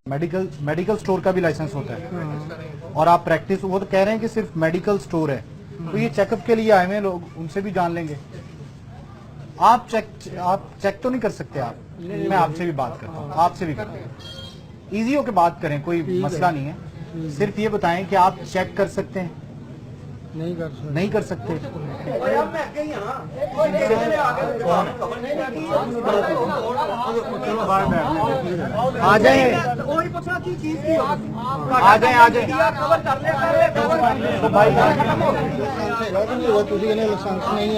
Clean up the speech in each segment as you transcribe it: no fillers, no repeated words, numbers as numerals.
Medical store का भी licence होता है और आप प्रैक्टिस, वो तो कह रहे हैं कि सिर्फ मेडिकल स्टोर है, तो ये चेकअप के लिए आए हुए लोग, उनसे भी जान लेंगे। आप चेक तो नहीं कर सकते आप? मैं आपसे भी बात करता हूँ, आपसे भी करता हूँ, ईजी होकर बात करें, कोई मसला नहीं है। सिर्फ ये बताएं कि आप चेक कर सकते हैं? नहीं कर सकते। आ जाए तो भाई नहीं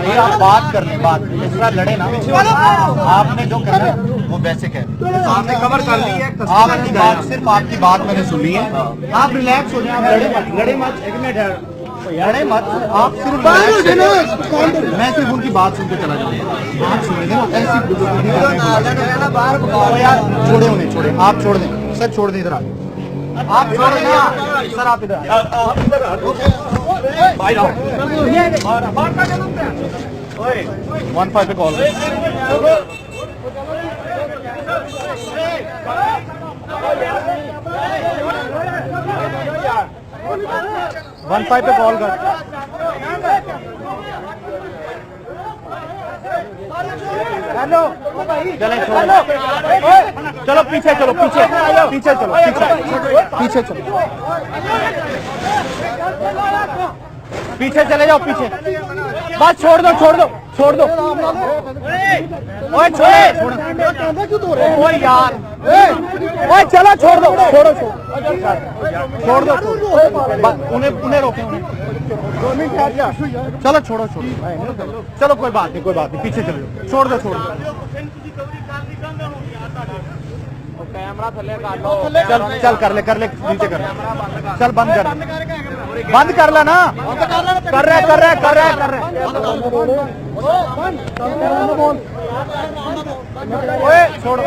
है, आप बात कर लें, बात दूसरा लड़े ना। आपने जो करना है वो वैसे कह, आपने कवर कर ली है आपकी बात, सिर्फ आपकी बात मैंने सुनी है। आप रिलैक्स हो जाए, लड़े मत, एक मिनट लड़े मत, आप सिर्फ मैं सिर्फ उनकी बात सुन के चला जाऊंगा। आप सुन लेंगे यार, छोड़े उन्हें, छोड़े, आप छोड़ दें सर, छोड़ दें, इधर आप छोड़ दें सर, आप इधर 15 पे कॉल 15 पे कॉल कर। हेलो चले, चलो पीछे चलो, पीछे चलो, पीछे चलो, पीछे चले जाओ, पीछे बस छोड़ दो ओए ओए यार, ओए चलो छोड़ दो उन्हें रोके, चलो छोड़ो चलो, कोई बात नहीं, पीछे चले जाओ, छोड़ दो कैमरा चल कर ले नीचे कर, चल बंद कर ले ना, कर रहे ओए छोड़,